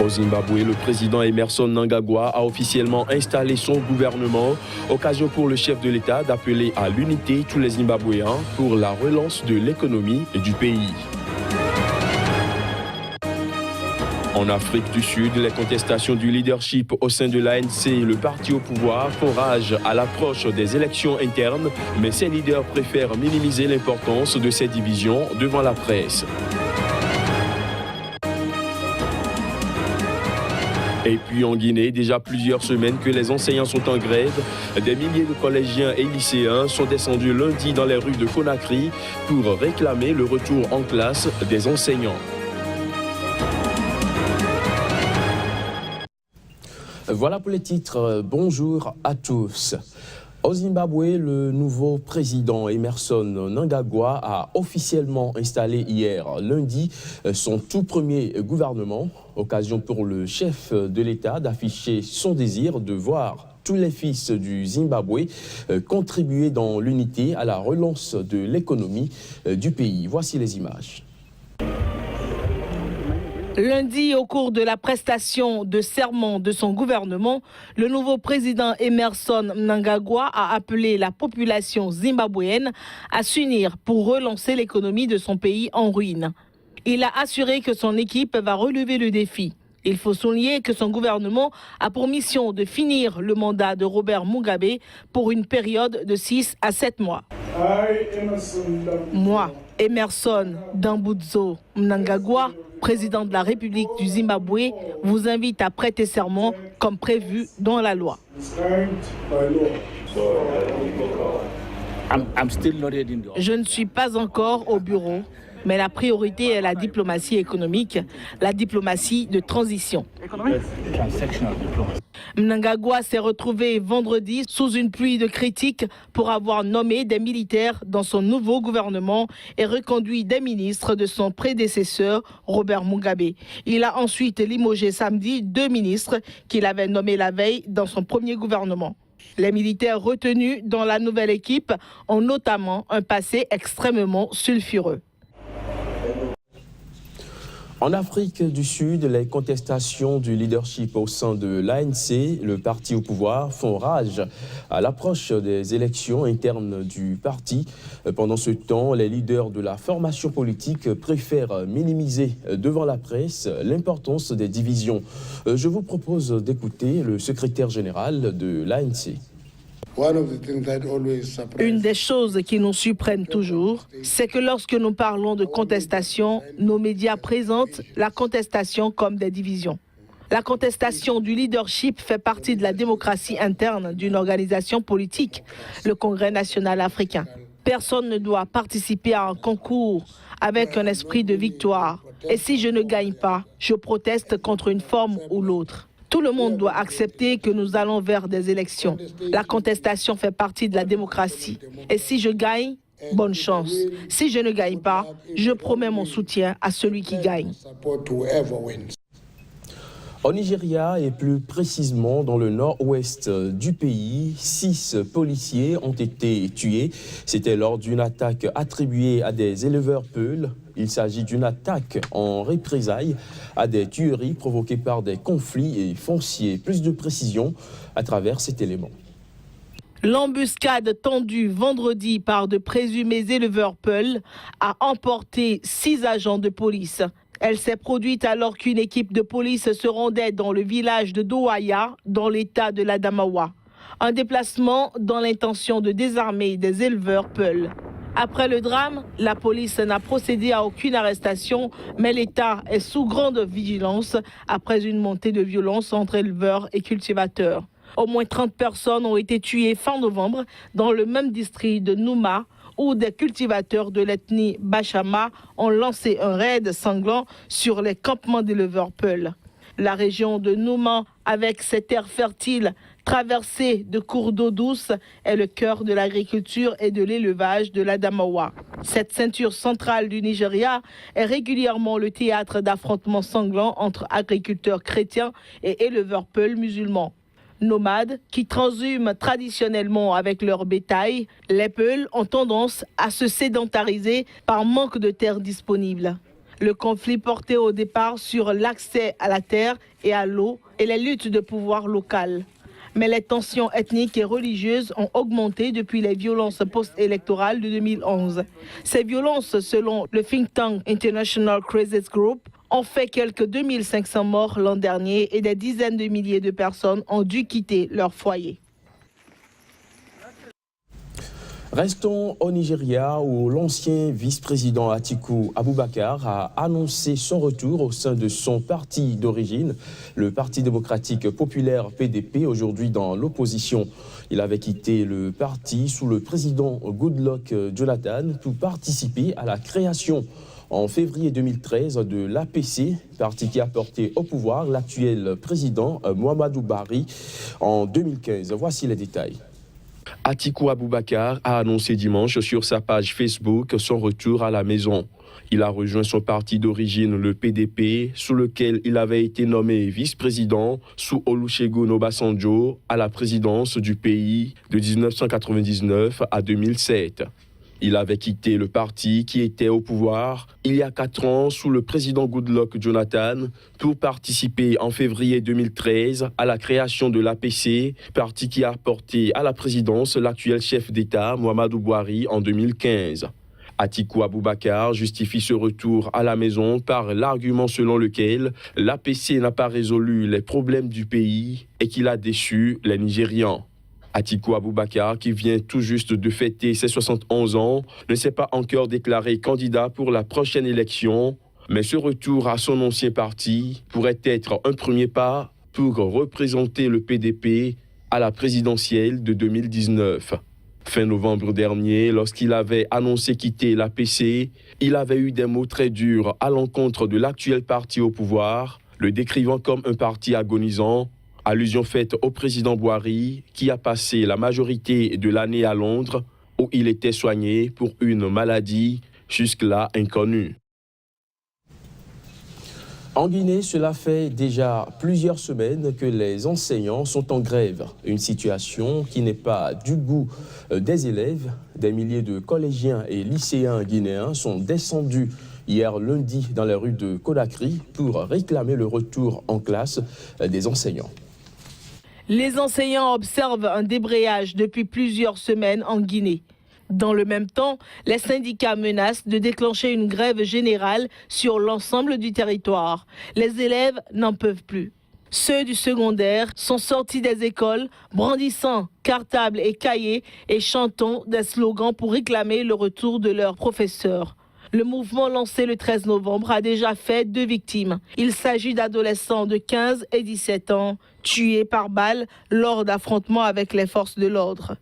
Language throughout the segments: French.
Au Zimbabwe, le président Emmerson Mnangagwa a officiellement installé son gouvernement. Occasion pour le chef de l'État d'appeler à l'unité tous les Zimbabwéens pour la relance de l'économie du pays. En Afrique du Sud, les contestations du leadership au sein de l'ANC, le parti au pouvoir, font rage à l'approche des élections internes, mais ses leaders préfèrent minimiser l'importance de ces divisions devant la presse. Et puis en Guinée, déjà plusieurs semaines que les enseignants sont en grève. Des milliers de collégiens et lycéens sont descendus lundi dans les rues de Conakry pour réclamer le retour en classe des enseignants. Voilà pour les titres. Bonjour à tous. Au Zimbabwe, le nouveau président Emmerson Mnangagwa a officiellement installé hier lundi son tout premier gouvernement. Occasion pour le chef de l'État d'afficher son désir de voir tous les fils du Zimbabwe contribuer dans l'unité à la relance de l'économie du pays. Voici les images. Lundi, au cours de la prestation de serment de son gouvernement, le nouveau président Emmerson Mnangagwa a appelé la population zimbabwéenne à s'unir pour relancer l'économie de son pays en ruine. Il a assuré que son équipe va relever le défi. Il faut souligner que son gouvernement a pour mission de finir le mandat de Robert Mugabe pour une période de 6 à 7 mois. Moi, Emmerson Dambudzo Mnangagwa, président de la République du Zimbabwe, vous invite à prêter serment comme prévu dans la loi. Je ne suis pas encore au bureau, mais la priorité est la diplomatie économique, la diplomatie de transition. Mnangagwa s'est retrouvé vendredi sous une pluie de critiques pour avoir nommé des militaires dans son nouveau gouvernement et reconduit des ministres de son prédécesseur Robert Mugabe. Il a ensuite limogé samedi 2 ministres qu'il avait nommés la veille dans son premier gouvernement. Les militaires retenus dans la nouvelle équipe ont notamment un passé extrêmement sulfureux. En Afrique du Sud, les contestations du leadership au sein de l'ANC, le parti au pouvoir, font rage à l'approche des élections internes du parti. Pendant ce temps, les leaders de la formation politique préfèrent minimiser devant la presse l'importance des divisions. Je vous propose d'écouter le secrétaire général de l'ANC. Une des choses qui nous surprennent toujours, c'est que lorsque nous parlons de contestation, nos médias présentent la contestation comme des divisions. La contestation du leadership fait partie de la démocratie interne d'une organisation politique, le Congrès national africain. Personne ne doit participer à un concours avec un esprit de victoire. Et si je ne gagne pas, je proteste contre une forme ou l'autre. Tout le monde doit accepter que nous allons vers des élections. La contestation fait partie de la démocratie. Et si je gagne, bonne chance. Si je ne gagne pas, je promets mon soutien à celui qui gagne. Au Nigeria et plus précisément dans le nord-ouest du pays, 6 policiers ont été tués. C'était lors d'une attaque attribuée à des éleveurs peuls. Il s'agit d'une attaque en représailles à des tueries provoquées par des conflits et fonciers. Plus de précision à travers cet élément. L'embuscade tendue vendredi par de présumés éleveurs peuls a emporté 6 agents de police. Elle s'est produite alors qu'une équipe de police se rendait dans le village de Douaya, dans l'état de l'Adamawa. Un déplacement dans l'intention de désarmer des éleveurs peuls. Après le drame, la police n'a procédé à aucune arrestation, mais l'État est sous grande vigilance après une montée de violence entre éleveurs et cultivateurs. Au moins 30 personnes ont été tuées fin novembre dans le même district de Nouma, où des cultivateurs de l'ethnie Bachama ont lancé un raid sanglant sur les campements d'éleveurs peuls. La région de Nouma, avec ses terres fertiles traversées de cours d'eau douce, est le cœur de l'agriculture et de l'élevage de l'Adamawa. Cette ceinture centrale du Nigeria est régulièrement le théâtre d'affrontements sanglants entre agriculteurs chrétiens et éleveurs peuls musulmans. Nomades qui transhument traditionnellement avec leur bétail, les Peuls ont tendance à se sédentariser par manque de terres disponibles. Le conflit portait au départ sur l'accès à la terre et à l'eau et les luttes de pouvoir local. Mais les tensions ethniques et religieuses ont augmenté depuis les violences post-électorales de 2011. Ces violences, selon le think tank International Crisis Group, ont fait quelques 2500 morts l'an dernier et des dizaines de milliers de personnes ont dû quitter leur foyer. Restons au Nigeria où l'ancien vice-président Atiku Abubakar a annoncé son retour au sein de son parti d'origine, le Parti démocratique populaire PDP, aujourd'hui dans l'opposition. Il avait quitté le parti sous le président Goodluck Jonathan pour participer à la création en février 2013 de l'APC, parti qui a porté au pouvoir l'actuel président Muhammadu Buhari en 2015. Voici les détails. Atiku Abubakar a annoncé dimanche sur sa page Facebook son retour à la maison. Il a rejoint son parti d'origine, le PDP, sous lequel il avait été nommé vice-président sous Olusegun Obasanjo à la présidence du pays de 1999 à 2007. Il avait quitté le parti qui était au pouvoir il y a 4 ans sous le président Goodluck Jonathan pour participer en février 2013 à la création de l'APC, parti qui a porté à la présidence l'actuel chef d'État Muhammadu Buhari en 2015. Atiku Abubakar justifie ce retour à la maison par l'argument selon lequel l'APC n'a pas résolu les problèmes du pays et qu'il a déçu les Nigérians. Atiku Abubakar, qui vient tout juste de fêter ses 71 ans, ne s'est pas encore déclaré candidat pour la prochaine élection, mais ce retour à son ancien parti pourrait être un premier pas pour représenter le PDP à la présidentielle de 2019. Fin novembre dernier, lorsqu'il avait annoncé quitter l'APC, il avait eu des mots très durs à l'encontre de l'actuel parti au pouvoir, le décrivant comme un parti agonisant. Allusion faite au président Buhari, qui a passé la majorité de l'année à Londres, où il était soigné pour une maladie jusque-là inconnue. En Guinée, cela fait déjà plusieurs semaines que les enseignants sont en grève. Une situation qui n'est pas du goût des élèves. Des milliers de collégiens et lycéens guinéens sont descendus hier lundi dans les rues de Conakry pour réclamer le retour en classe des enseignants. Les enseignants observent un débrayage depuis plusieurs semaines en Guinée. Dans le même temps, les syndicats menacent de déclencher une grève générale sur l'ensemble du territoire. Les élèves n'en peuvent plus. Ceux du secondaire sont sortis des écoles, brandissant cartables et cahiers et chantant des slogans pour réclamer le retour de leurs professeurs. Le mouvement lancé le 13 novembre a déjà fait 2 victimes. Il s'agit d'adolescents de 15 et 17 ans tués par balle lors d'affrontements avec les forces de l'ordre.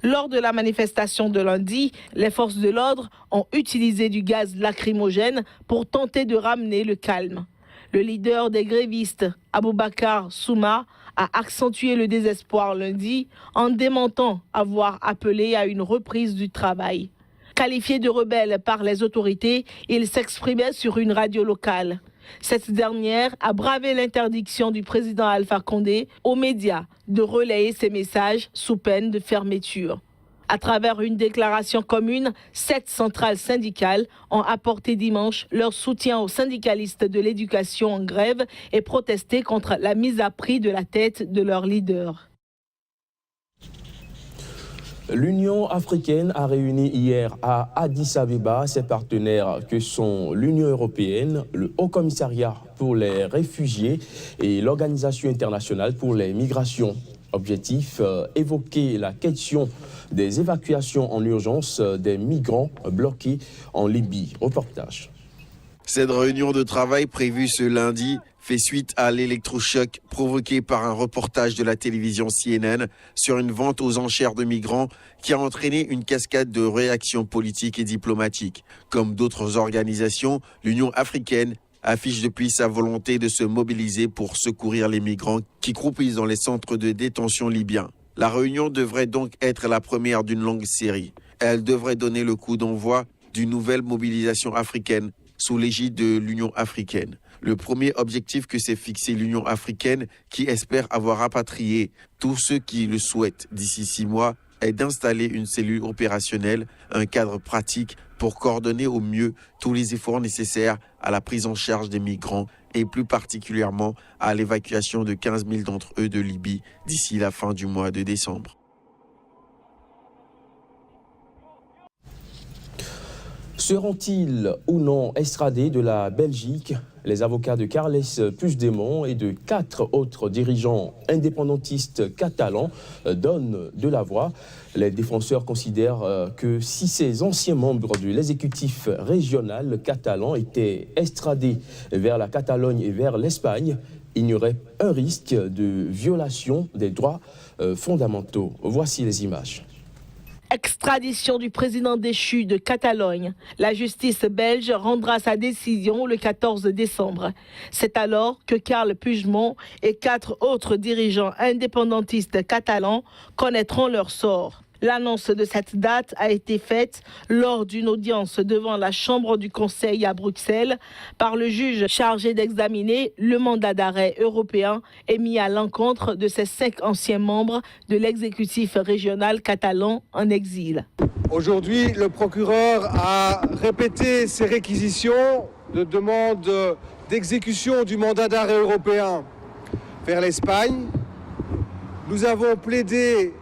Lors de la manifestation de lundi, les forces de l'ordre ont utilisé du gaz lacrymogène pour tenter de ramener le calme. Le leader des grévistes, Aboubakar Souma, a accentué le désespoir lundi en démentant avoir appelé à une reprise du travail. Qualifié de rebelle par les autorités, il s'exprimait sur une radio locale. Cette dernière a bravé l'interdiction du président Alpha Condé aux médias de relayer ses messages sous peine de fermeture. À travers une déclaration commune, 7 centrales syndicales ont apporté dimanche leur soutien aux syndicalistes de l'éducation en grève et protesté contre la mise à prix de la tête de leur leader. L'Union africaine a réuni hier à Addis Abeba ses partenaires que sont l'Union européenne, le Haut Commissariat pour les réfugiés et l'Organisation internationale pour les migrations. Objectif, évoquer la question des évacuations en urgence des migrants bloqués en Libye. Reportage. Cette réunion de travail prévue ce lundi fait suite à l'électrochoc provoqué par un reportage de la télévision CNN sur une vente aux enchères de migrants qui a entraîné une cascade de réactions politiques et diplomatiques. Comme d'autres organisations, l'Union africaine affiche depuis sa volonté de se mobiliser pour secourir les migrants qui croupissent dans les centres de détention libyens. La réunion devrait donc être la première d'une longue série. Elle devrait donner le coup d'envoi d'une nouvelle mobilisation africaine sous l'égide de l'Union africaine. Le premier objectif que s'est fixé l'Union africaine, qui espère avoir rapatrié tous ceux qui le souhaitent d'ici 6 mois, est d'installer une cellule opérationnelle, un cadre pratique pour coordonner au mieux tous les efforts nécessaires à la prise en charge des migrants et plus particulièrement à l'évacuation de 15 000 d'entre eux de Libye d'ici la fin du mois de décembre. Seront-ils ou non extradés de la Belgique? Les avocats de Carles Puigdemont et de 4 autres dirigeants indépendantistes catalans donnent de la voix. Les défenseurs considèrent que si ces anciens membres de l'exécutif régional catalan étaient extradés vers la Catalogne et vers l'Espagne, il y aurait un risque de violation des droits fondamentaux. Voici les images. Extradition du président déchu de Catalogne. La justice belge rendra sa décision le 14 décembre. C'est alors que Carles Puigdemont et 4 autres dirigeants indépendantistes catalans connaîtront leur sort. L'annonce de cette date a été faite lors d'une audience devant la Chambre du Conseil à Bruxelles par le juge chargé d'examiner le mandat d'arrêt européen émis à l'encontre de ces 5 anciens membres de l'exécutif régional catalan en exil. Aujourd'hui, le procureur a répété ses réquisitions de demande d'exécution du mandat d'arrêt européen vers l'Espagne. Nous avons plaidé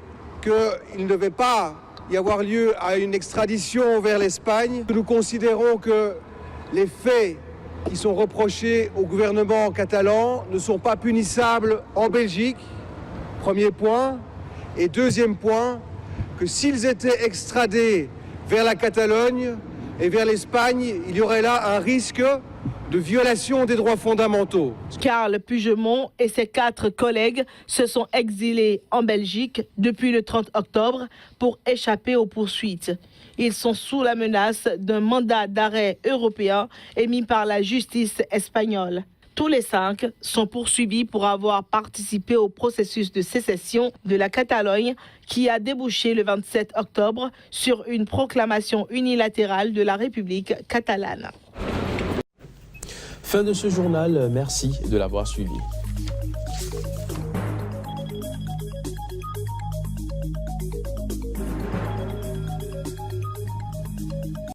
qu'il ne devait pas y avoir lieu à une extradition vers l'Espagne. Nous considérons que les faits qui sont reprochés au gouvernement catalan ne sont pas punissables en Belgique, premier point. Et deuxième point, que s'ils étaient extradés vers la Catalogne et vers l'Espagne, il y aurait là un risque de violation des droits fondamentaux. Carles Puigdemont et ses 4 collègues se sont exilés en Belgique depuis le 30 octobre pour échapper aux poursuites. Ils sont sous la menace d'un mandat d'arrêt européen émis par la justice espagnole. Tous les 5 sont poursuivis pour avoir participé au processus de sécession de la Catalogne qui a débouché le 27 octobre sur une proclamation unilatérale de la République catalane. Fin de ce journal, merci de l'avoir suivi.